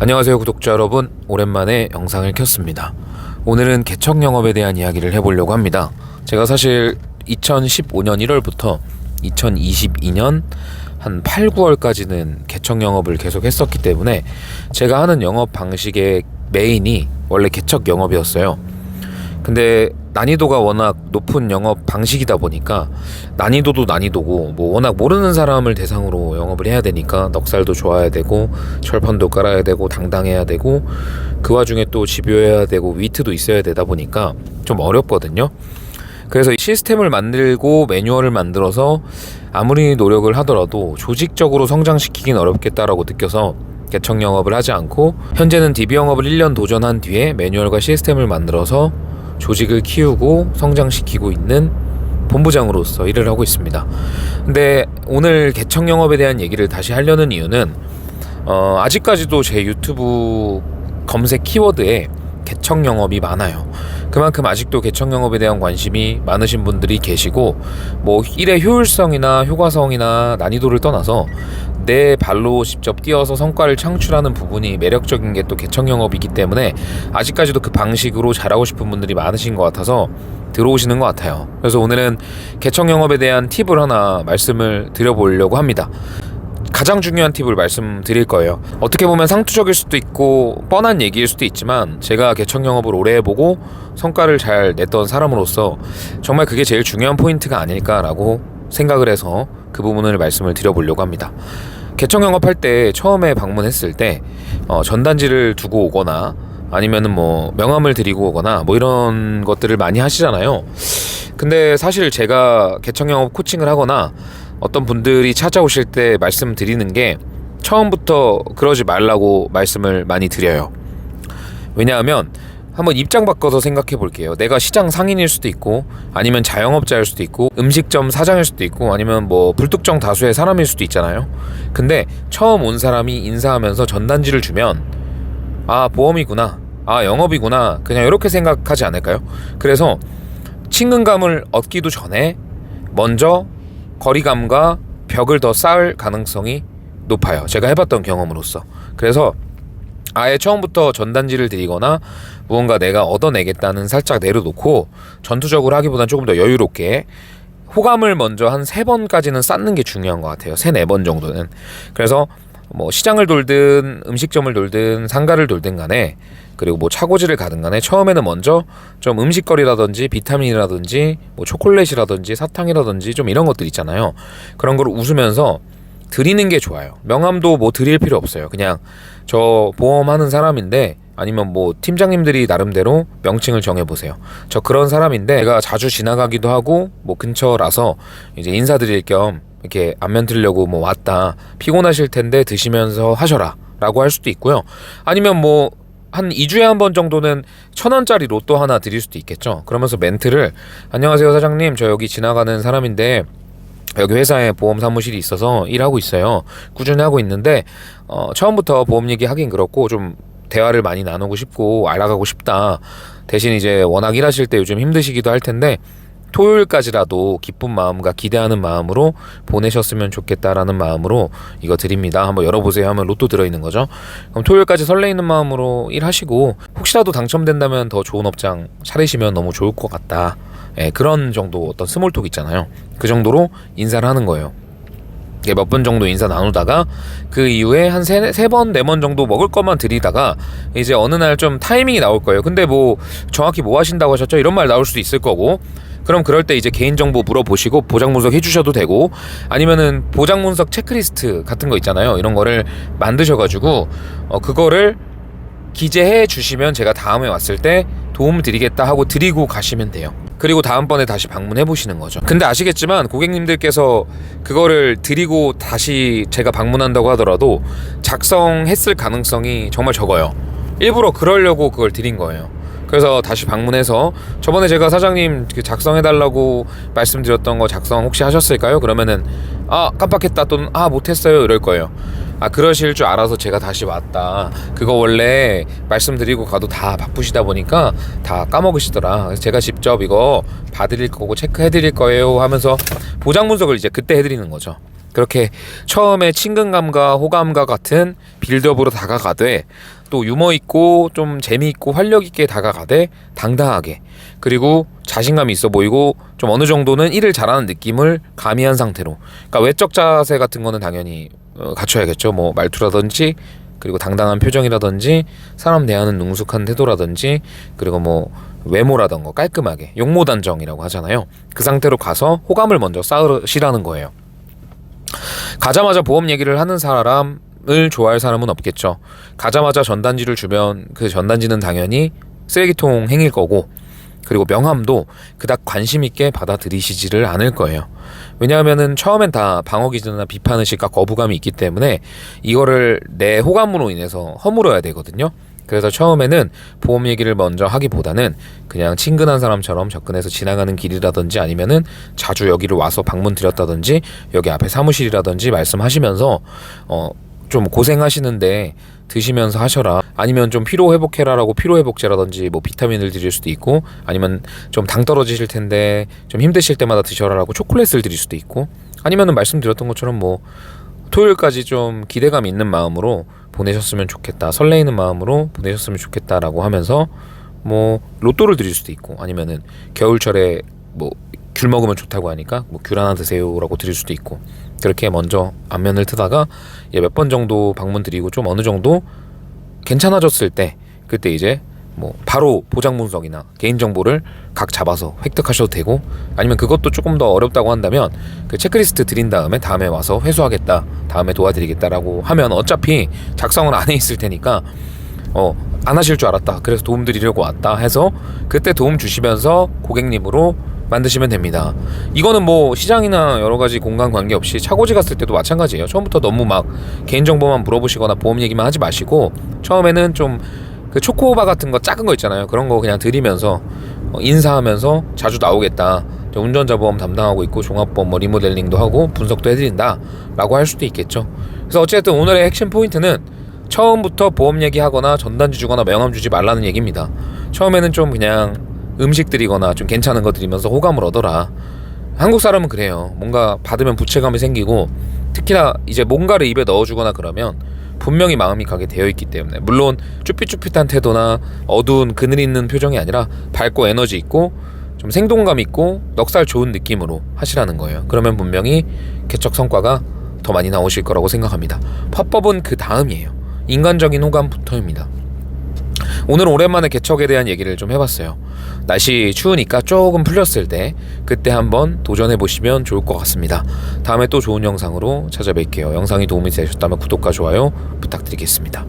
안녕하세요 구독자 여러분, 오랜만에 영상을 켰습니다. 오늘은 개척 영업에 대한 이야기를 해보려고 합니다. 제가 사실 2015년 1월부터 2022년 한 8, 9월까지는 개척 영업을 계속 했었기 때문에 제가 하는 영업 방식의 메인이 원래 개척 영업이었어요. 근데 난이도가 워낙 높은 영업 방식이다 보니까 난이도도 난이도고 워낙 모르는 사람을 대상으로 영업을 해야 되니까 넉살도 좋아야 되고 철판도 깔아야 되고 당당해야 되고 그 와중에 또 집요해야 되고 위트도 있어야 되다 보니까 좀 어렵거든요. 그래서 시스템을 만들고 매뉴얼을 만들어서 아무리 노력을 하더라도 조직적으로 성장시키긴 어렵겠다라고 느껴서 개척 영업을 하지 않고 현재는 DB 영업을 1년 도전한 뒤에 매뉴얼과 시스템을 만들어서 조직을 키우고 성장시키고 있는 본부장으로서 일을 하고 있습니다. 근데 오늘 개척 영업에 대한 얘기를 다시 하려는 이유는 아직까지도 제 유튜브 검색 키워드에 개척 영업이 많아요. 그만큼 아직도 개척 영업에 대한 관심이 많으신 분들이 계시고 일의 효율성이나 효과성이나 난이도를 떠나서 내 발로 직접 뛰어서 성과를 창출하는 부분이 매력적인 게 또 개척 영업이기 때문에 아직까지도 그 방식으로 잘하고 싶은 분들이 많으신 것 같아서 들어오시는 것 같아요. 그래서 오늘은 개척 영업에 대한 팁을 하나 말씀을 드려보려고 합니다. 가장 중요한 팁을 말씀드릴 거예요. 어떻게 보면 상투적일 수도 있고 뻔한 얘기일 수도 있지만 제가 개척 영업을 오래 해보고 성과를 잘 냈던 사람으로서 정말 그게 제일 중요한 포인트가 아닐까라고 생각을 해서 그 부분을 말씀을 드려보려고 합니다. 개척 영업할 때 처음에 방문했을 때 전단지를 두고 오거나 아니면은 명함을 드리고 오거나 이런 것들을 많이 하시잖아요. 근데 사실 제가 개척 영업 코칭을 하거나 어떤 분들이 찾아오실 때 말씀드리는 게 처음부터 그러지 말라고 말씀을 많이 드려요. 왜냐하면 한번 입장 바꿔서 생각해 볼게요. 내가 시장 상인일 수도 있고 아니면 자영업자일 수도 있고 음식점 사장일 수도 있고 아니면 불특정 다수의 사람일 수도 있잖아요. 근데 처음 온 사람이 인사하면서 전단지를 주면 아, 보험이구나, 아, 영업이구나, 그냥 이렇게 생각하지 않을까요? 그래서 친근감을 얻기도 전에 먼저 거리감과 벽을 더 쌓을 가능성이 높아요. 제가 해봤던 경험으로서. 그래서 아예 처음부터 전단지를 드리거나 무언가 내가 얻어내겠다는 살짝 내려놓고 전투적으로 하기보다는 조금 더 여유롭게 호감을 먼저 한 3번까지는 쌓는 게 중요한 것 같아요. 3, 4번 정도는. 그래서 시장을 돌든 음식점을 돌든 상가를 돌든 간에 그리고 차고지를 가든 간에 처음에는 먼저 좀 음식거리라든지 비타민이라든지 초콜릿이라든지 사탕이라든지 좀 이런 것들 있잖아요. 그런 걸 웃으면서 드리는 게 좋아요. 명함도 드릴 필요 없어요. 그냥 저 보험하는 사람인데 아니면 팀장님들이 나름대로 명칭을 정해보세요. 저 그런 사람인데 제가 자주 지나가기도 하고 근처라서 이제 인사드릴 겸 이렇게 안면 드리려고 왔다. 피곤하실 텐데 드시면서 하셔라 라고 할 수도 있고요. 아니면 한 2주에 한 번 정도는 1,000원짜리 로또 하나 드릴 수도 있겠죠. 그러면서 멘트를 안녕하세요 사장님, 저 여기 지나가는 사람인데 여기 회사에 보험 사무실이 있어서 일하고 있어요. 꾸준히 하고 있는데 처음부터 보험 얘기 하긴 그렇고 좀 대화를 많이 나누고 싶고 알아가고 싶다. 대신 이제 워낙 일하실 때 요즘 힘드시기도 할 텐데 토요일까지라도 기쁜 마음과 기대하는 마음으로 보내셨으면 좋겠다라는 마음으로 이거 드립니다. 한번 열어보세요 하면 로또 들어있는 거죠. 그럼 토요일까지 설레이는 마음으로 일하시고 혹시라도 당첨된다면 더 좋은 업장 차리시면 너무 좋을 것 같다. 그런 정도 어떤 스몰톡 있잖아요. 그 정도로 인사를 하는 거예요. 몇 번 정도 인사 나누다가 그 이후에 한 3번, 4번 정도 먹을 것만 드리다가 이제 어느 날 좀 타이밍이 나올 거예요. 근데 정확히 하신다고 하셨죠? 이런 말 나올 수도 있을 거고 그럼 그럴 때 이제 개인정보 물어보시고 보장 분석 해주셔도 되고 아니면은 보장 분석 체크리스트 같은 거 있잖아요. 이런 거를 만드셔가지고 그거를 기재해 주시면 제가 다음에 왔을 때 도움 드리겠다 하고 드리고 가시면 돼요. 그리고 다음번에 다시 방문해 보시는 거죠. 근데 아시겠지만 고객님들께서 그거를 드리고 다시 제가 방문한다고 하더라도 작성했을 가능성이 정말 적어요. 일부러 그러려고 그걸 드린 거예요. 그래서 다시 방문해서 저번에 제가 사장님 작성해달라고 말씀드렸던 거 작성 혹시 하셨을까요? 그러면은 깜빡했다 또는 못했어요 이럴 거예요. 그러실 줄 알아서 제가 다시 왔다. 그거 원래 말씀드리고 가도 다 바쁘시다 보니까 다 까먹으시더라. 그래서 제가 직접 이거 봐드릴 거고 체크해드릴 거예요 하면서 보장 분석을 이제 그때 해드리는 거죠. 그렇게 처음에 친근감과 호감과 같은 빌드업으로 다가가되 또 유머 있고 좀 재미있고 활력 있게 다가가되 당당하게, 그리고 자신감이 있어 보이고 좀 어느 정도는 일을 잘하는 느낌을 가미한 상태로, 그러니까 외적 자세 같은 거는 당연히 갖춰야겠죠. 뭐 말투라든지, 그리고 당당한 표정이라든지, 사람 대하는 능숙한 태도라든지, 그리고 뭐 외모라던가 깔끔하게, 용모단정이라고 하잖아요. 그 상태로 가서 호감을 먼저 쌓으시라는 거예요. 가자마자 보험 얘기를 하는 사람을 좋아할 사람은 없겠죠. 가자마자 전단지를 주면 그 전단지는 당연히 쓰레기통 행일 거고, 그리고 명함도 그닥 관심 있게 받아들이시지를 않을 거예요. 왜냐하면은 처음엔 다 방어 기제나 비판의식과 거부감이 있기 때문에 이거를 내 호감으로 인해서 허물어야 되거든요. 그래서 처음에는 보험 얘기를 먼저 하기보다는 그냥 친근한 사람처럼 접근해서 지나가는 길이라든지, 아니면은 자주 여기를 와서 방문 드렸다든지, 여기 앞에 사무실이라든지 말씀하시면서 좀 고생하시는데 드시면서 하셔라, 아니면 좀 피로회복해라라고 피로회복제라든지 뭐 비타민을 드릴 수도 있고, 아니면 좀 당 떨어지실 텐데 좀 힘드실 때마다 드셔라라고 초콜릿을 드릴 수도 있고, 아니면은 말씀드렸던 것처럼 뭐 토요일까지 좀 기대감 있는 마음으로 보내셨으면 좋겠다, 설레이는 마음으로 보내셨으면 좋겠다라고 하면서 뭐 로또를 드릴 수도 있고, 아니면은 겨울철에 뭐 귤 먹으면 좋다고 하니까 뭐 귤 하나 드세요라고 드릴 수도 있고, 그렇게 먼저 안면을 트다가 몇 번 정도 방문 드리고 좀 어느 정도 괜찮아졌을 때, 그때 이제 뭐 바로 보장 문서이나 개인정보를 각 잡아서 획득하셔도 되고, 아니면 그것도 조금 더 어렵다고 한다면 그 체크리스트 드린 다음에 다음에 와서 회수하겠다, 다음에 도와드리겠다라고 하면 어차피 작성은 안에 있을 테니까 안 하실 줄 알았다, 그래서 도움 드리려고 왔다 해서 그때 도움 주시면서 고객님으로 만드시면 됩니다. 이거는 뭐 시장이나 여러 가지 공간 관계없이 차고지 갔을 때도 마찬가지예요. 처음부터 너무 막 개인정보만 물어보시거나 보험 얘기만 하지 마시고, 처음에는 좀 그 초코바 같은 거 작은 거 있잖아요. 그런 거 그냥 드리면서 인사하면서 자주 나오겠다, 운전자 보험 담당하고 있고 종합보험 뭐 리모델링도 하고 분석도 해드린다 라고 할 수도 있겠죠. 그래서 어쨌든 오늘의 핵심 포인트는 처음부터 보험 얘기하거나 전단지 주거나 명함 주지 말라는 얘기입니다. 처음에는 좀 그냥 음식 드리거나 좀 괜찮은 거 드리면서 호감을 얻어라. 한국 사람은 그래요. 뭔가 받으면 부채감이 생기고, 특히나 이제 뭔가를 입에 넣어주거나 그러면 분명히 마음이 가게 되어 있기 때문에, 물론 쭈삣쭈삣한 태도나 어두운 그늘 있는 표정이 아니라 밝고 에너지 있고 좀 생동감 있고 넉살 좋은 느낌으로 하시라는 거예요. 그러면 분명히 개척 성과가 더 많이 나오실 거라고 생각합니다. 화법은 그 다음이에요. 인간적인 호감부터입니다. 오늘 오랜만에 개척에 대한 얘기를 좀 해봤어요. 날씨 추우니까 조금 풀렸을 때 그때 한번 도전해보시면 좋을 것 같습니다. 다음에 또 좋은 영상으로 찾아뵐게요. 영상이 도움이 되셨다면 구독과 좋아요 부탁드리겠습니다.